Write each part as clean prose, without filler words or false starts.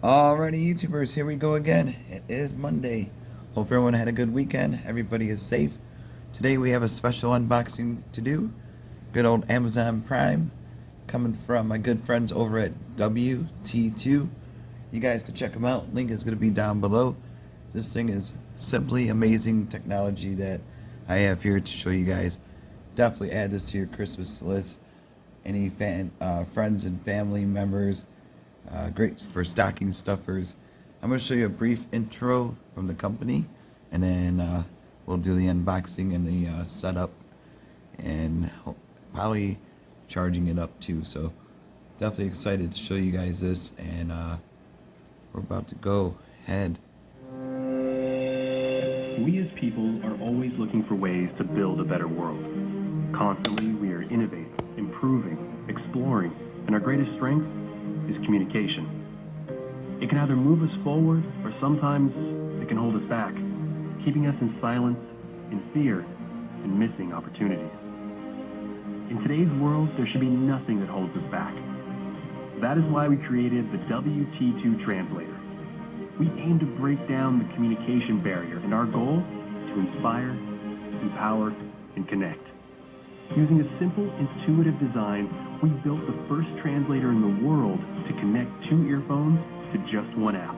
Alrighty, YouTubers, here we go again. It is Monday. Hope everyone had a good weekend. Everybody is safe. Today we have a special unboxing to do. Good old Amazon Prime, coming from my good friends over at WT2. You guys can check them out. Link is going to be down below. This thing is simply amazing technology that I have here to show you guys. Definitely add this to your Christmas list. Any friends and family members. Great for stocking stuffers. I'm going to show you a brief intro from the company, and then we'll do the unboxing and the setup, and probably charging it up too. So definitely excited to show you guys this, and we're about to go ahead. We as people are always looking for ways to build a better world. Constantly we are innovating, improving, exploring, and our greatest strength is communication. It can either move us forward, or sometimes it can hold us back, keeping us in silence, in fear, and missing opportunities. In today's world, there should be nothing that holds us back. That is why we created the WT2 Translator. We aim to break down the communication barrier, and our goal to inspire, empower, and connect. Using a simple, intuitive design, we built the first translator in the world to connect two earphones to just one app.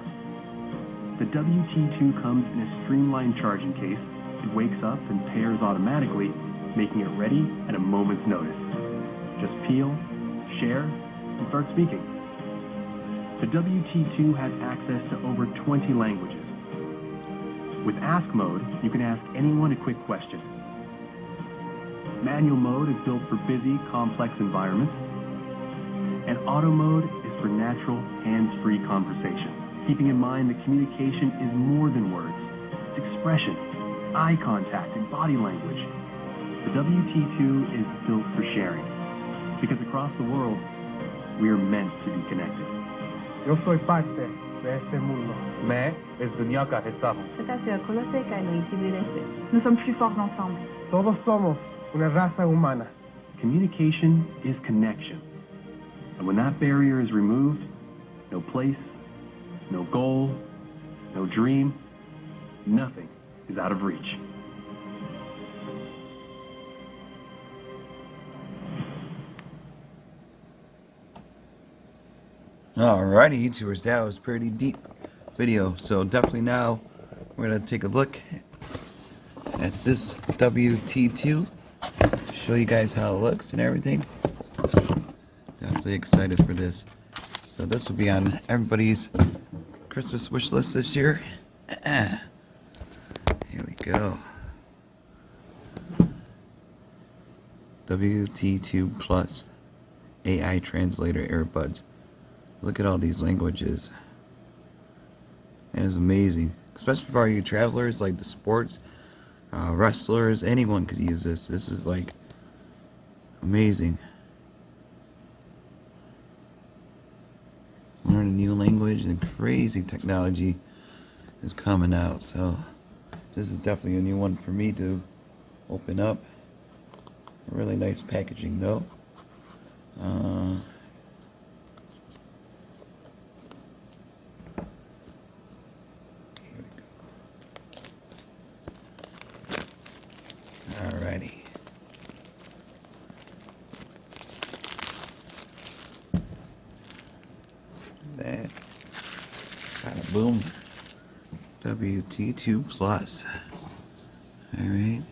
The WT2 comes in a streamlined charging case. It wakes up and pairs automatically, making it ready at a moment's notice. Just peel, share, and start speaking. The WT2 has access to over 20 languages. With Ask Mode, you can ask anyone a quick question. Manual mode is built for busy, complex environments, and auto mode is for natural, hands-free conversation. Keeping in mind that communication is more than words. It's expression, eye contact, and body language. The WT2 is built for sharing, because across the world, we are meant to be connected. Yo soy parte de este mundo. मैं इस दुनिया का हिस्सा हूँ. Nous sommes plus forts ensemble. Todos somos una raza humana. Communication is connection. And when that barrier is removed, no place, no goal, no dream, nothing is out of reach. Alrighty, YouTubers, that was a pretty deep video. So definitely now we're going to take a look at this WT2. Show you guys how it looks and everything. Definitely excited for this. So this will be on everybody's Christmas wish list this year. Here we go. WT2 Plus AI Translator Earbuds. Look at all these languages. That is amazing. Especially for all you travelers, like the sports, wrestlers, anyone could use this. This is like amazing. Learn a new language, and crazy technology is coming out. So this is definitely a new one for me to open up. Really nice packaging though. Alrighty. That. Bada boom. WT2 Plus. Alright.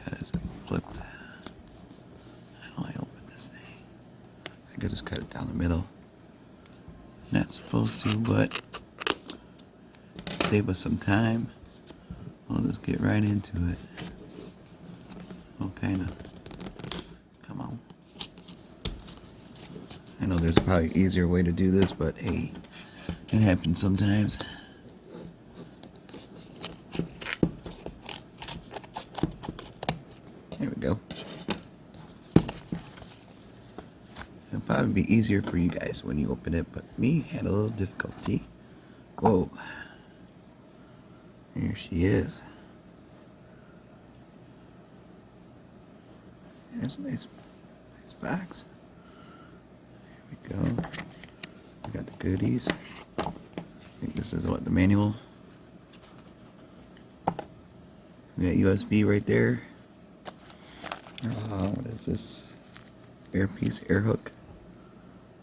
Guys, flipped. How do I open this thing? I could just cut it down the middle. Not supposed to, but save us some time. We'll just get right into it. Oh, kinda. Come on. I know there's probably an easier way to do this, but hey, it happens sometimes. There we go. It'll probably be easier for you guys when you open it, but me had a little difficulty. Whoa. There she is. There's a nice box. There we go. We got the goodies. I think this is what, the manual. We got USB right there. What is this? Earpiece, air hook,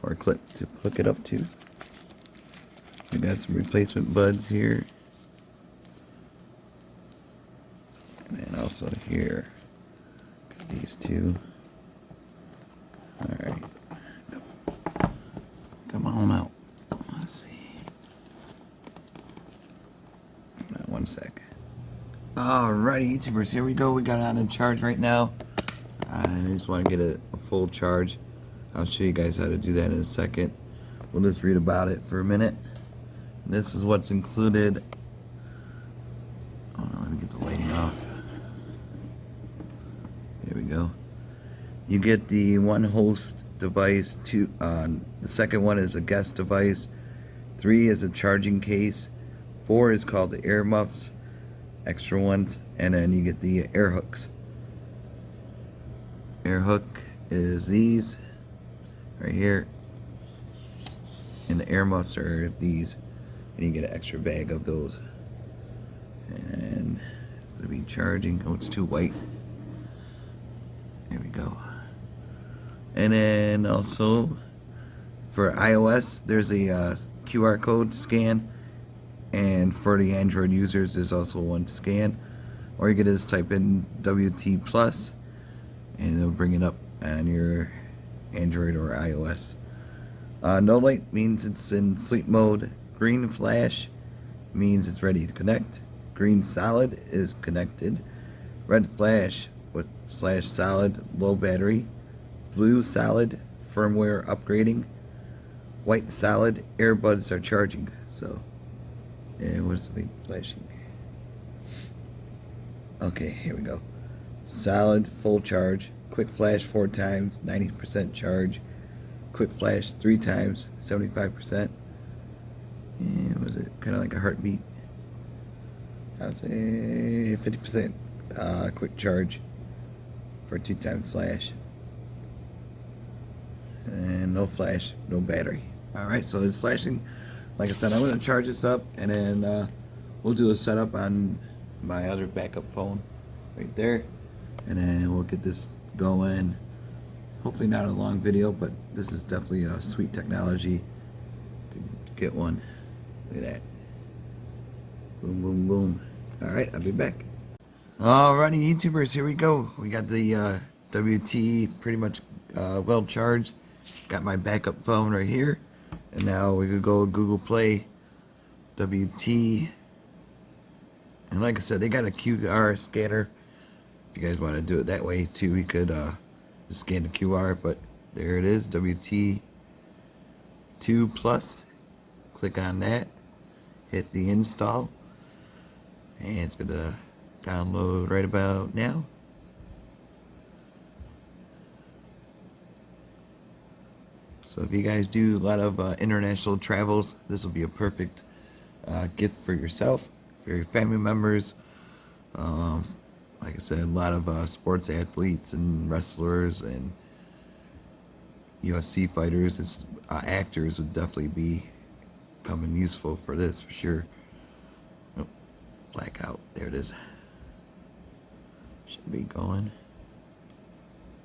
or clip to hook it up to. We got some replacement buds here. And then also here, got these two. Alright. Come on out. Let's see. One sec. Alrighty, YouTubers, here we go. We got it on in charge right now. I just want to get a full charge. I'll show you guys how to do that in a second. We'll just read about it for a minute. This is what's included. Oh no, let me get the lighting off. There we go. You get the one host device, the second one is a guest device, 3 is a charging case, 4 is called the air muffs, extra ones, and then you get the air hooks. Air hook is these right here, and the air muffs are these, and you get an extra bag of those. And it'll be charging. Oh, it's too white. There we go. And then also for iOS, there's a QR code to scan, and for the Android users, there's also one to scan. Or you can just type in WT plus, and it'll bring it up on your Android or iOS. No light means it's in sleep mode. Green flash means it's ready to connect. Green solid is connected. Red flash with /solid, low battery. Blue solid, firmware upgrading. White solid, earbuds are charging. So, and what's the flashing? Okay, here we go. Solid, full charge. Quick flash 4 times, 90% charge. Quick flash 3 times, 75%. And was it kind of like a heartbeat? I would say 50% quick charge for 2 times flash. And no flash, no battery. Alright, so it's flashing. Like I said, I'm going to charge this up, and then we'll do a setup on my other backup phone right there, and then we'll get this going. Hopefully not a long video, but this is definitely a sweet technology to get one. Look at that. Boom, boom, boom. Alright, I'll be back. Alrighty, YouTubers, here we go. We got the WT pretty much well charged. Got my backup phone right here. And now we could go Google Play WT. And like I said, they got a QR scanner. If you guys want to do it that way too, you could just scan the QR. But there it is, WT2 Plus. Click on that. Hit the install. And it's going to download right about now. So if you guys do a lot of international travels, this will be a perfect gift for yourself, for your family members. Like I said, a lot of sports athletes and wrestlers and UFC fighters, actors would definitely be coming useful for this for sure. Oh, blackout. There it is. Should be going.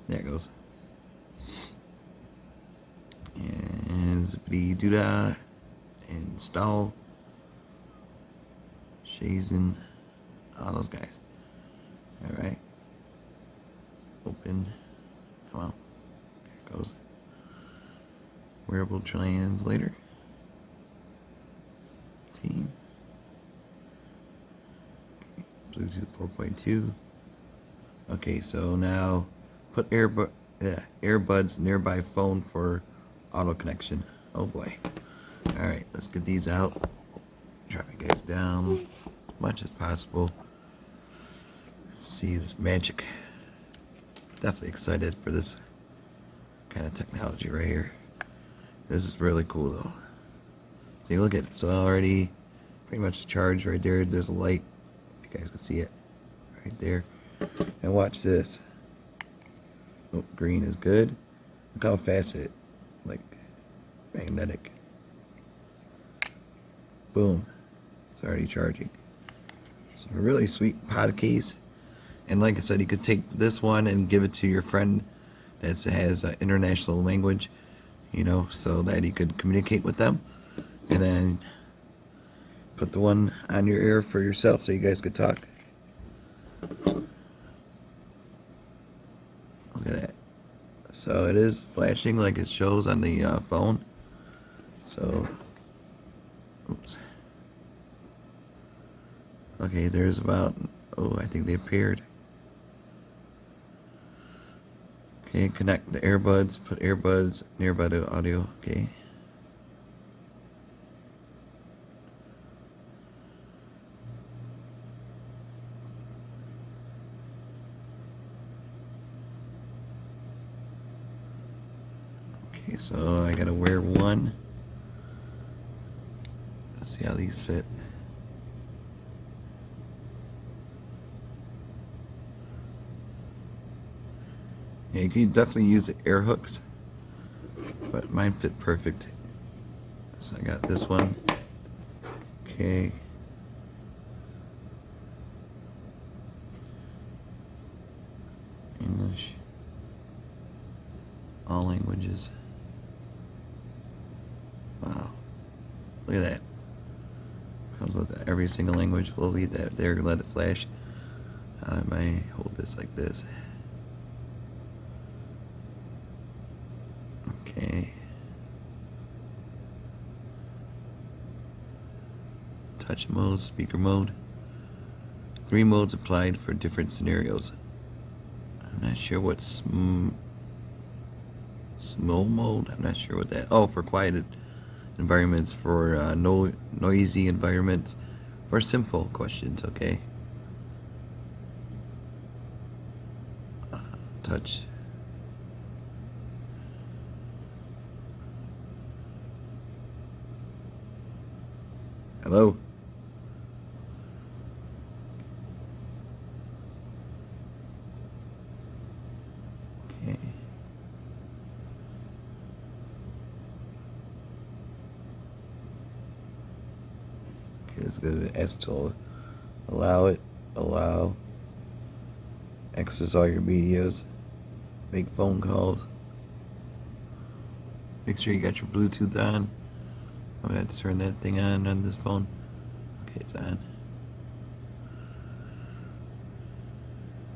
There it goes. And zippity doo dah. Install. Shazen. All those guys. Alright. Open. Come on. There it goes. Wearable translator. Team. Okay. Bluetooth 4.2. Okay, so now put earbuds nearby phone for auto connection. Oh boy. Alright, let's get these out. Drop you guys down as much as possible. See this magic. Definitely excited for this kind of technology right here. This is really cool though. See, look at it. So already pretty much charged right there. There's a light. If you guys can see it right there. And watch this. Oh, green is good. Look how fast it, like, magnetic. Boom. It's already charging. So a really sweet pod case. And like I said, you could take this one and give it to your friend that has an international language, you know, so that you could communicate with them. And then put the one on your ear for yourself so you guys could talk. Look at that. So it is flashing like it shows on the phone. So, oops. Okay, there's about, oh, I think they appeared. Okay, connect the earbuds, put earbuds nearby the audio, okay. Okay, so I gotta wear one. Let's see how these fit. Yeah, you can definitely use the air hooks, but mine fit perfect. So I got this one. Okay. English. All languages. Wow. Look at that. Comes with every single language. We'll leave that there, let it flash. I might hold this like this. Okay. Touch mode, speaker mode. 3 modes applied for different scenarios. I'm not sure what small mode. I'm not sure what that. Oh, for quiet environments, for noisy environments, for simple questions. Okay. Touch. Hello. Okay. Okay, let's go to S to allow it, allow, access all your medias, make phone calls. Make sure you got your Bluetooth on. I'm gonna have to turn that thing on this phone. Okay, it's on.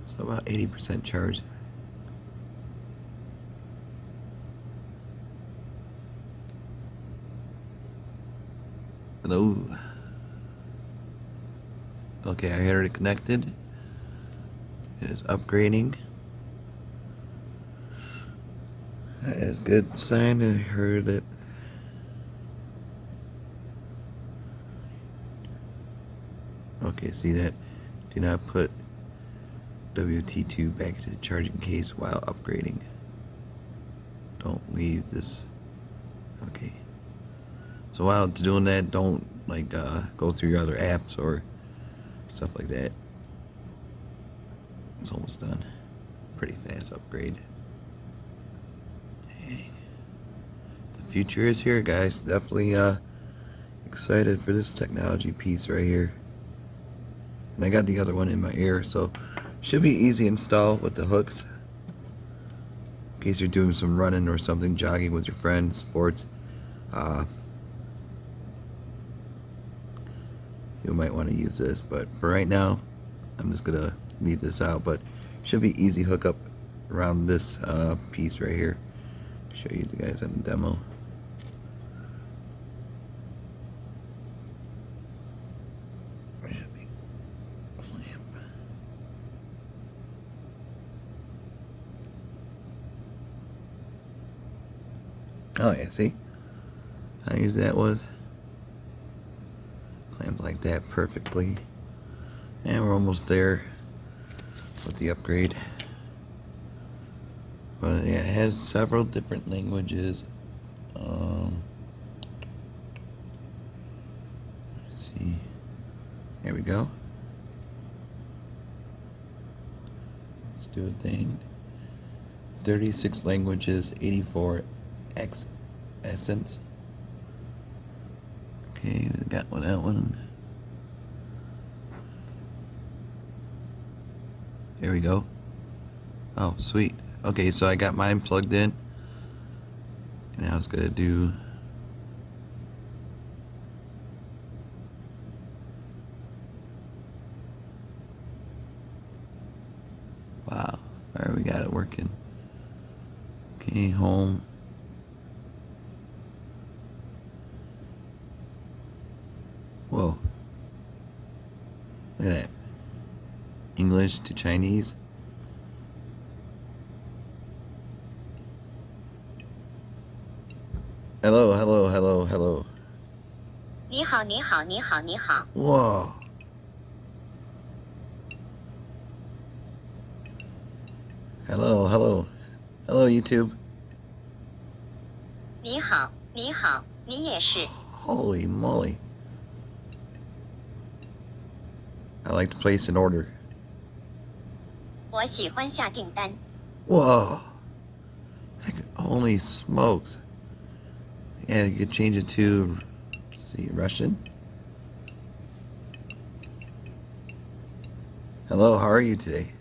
So about 80% charged. Hello. Okay, I heard it connected. It is upgrading. That is a good sign. I heard it. Okay, see that? Do not put WT2 back into the charging case while upgrading. Don't leave this. Okay. So while it's doing that, don't like go through your other apps or stuff like that. It's almost done. Pretty fast upgrade. Hey. The future is here, guys. Definitely excited for this technology piece right here. And I got the other one in my ear, so should be easy install with the hooks. In case you're doing some running or something, jogging with your friends, sports. You might want to use this, but for right now, I'm just gonna leave this out. But should be easy hookup around this piece right here. Show you the guys on the demo. Oh yeah, see how easy that was? Clamps like that perfectly. And we're almost there with the upgrade. But yeah, it has several different languages. Let's see. There we go. Let's do a thing. 36 languages, 84 accents. Okay, we got that one. There we go. Oh, sweet. Okay, so I got mine plugged in. And I was gonna do... Wow, alright, we got it working. Okay, home. Whoa. Look at that. English to Chinese. Hello, hello, hello, hello. 你好，你好，你好，你好。 Whoa. Hello, hello. Hello, YouTube. 你好，你好，你也是。 Holy moly. I like to place an order. 我喜欢下订单。 Whoa. Holy smokes. Yeah, you could change it to, let's see, Russian. Hello, how are you today?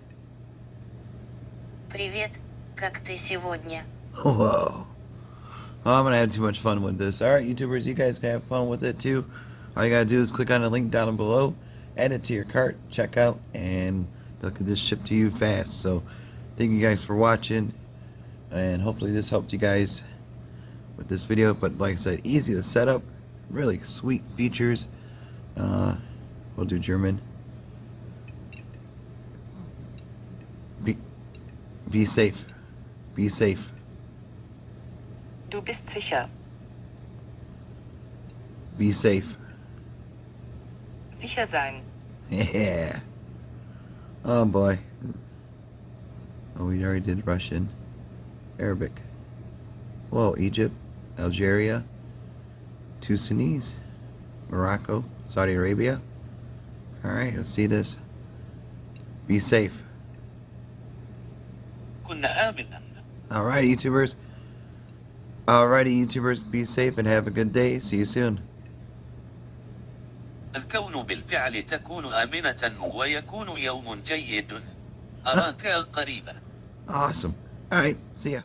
Привет, как ты сегодня? Whoa. Oh, I'm gonna have too much fun with this. Alright, YouTubers, you guys can have fun with it too. All you gotta do is click on the link down below, add it to your cart, check out, and they'll get this shipped to you fast. So, thank you guys for watching, and hopefully this helped you guys with this video. But like I said, easy to set up, really sweet features. We'll do German. Be safe. Be safe. Du bist sicher. Be safe. Sicher sein. Yeah. Oh boy. Oh, we already did Russian. Arabic. Whoa, Egypt, Algeria, Tunis, Morocco, Saudi Arabia. Alright, let's see this. Be safe. Alrighty, YouTubers. Alrighty, YouTubers, be safe and have a good day. See you soon. الكون بالفعل تكون آمنة ويكون يوم جيد. أراك قريبا. Awesome. Alright, see ya.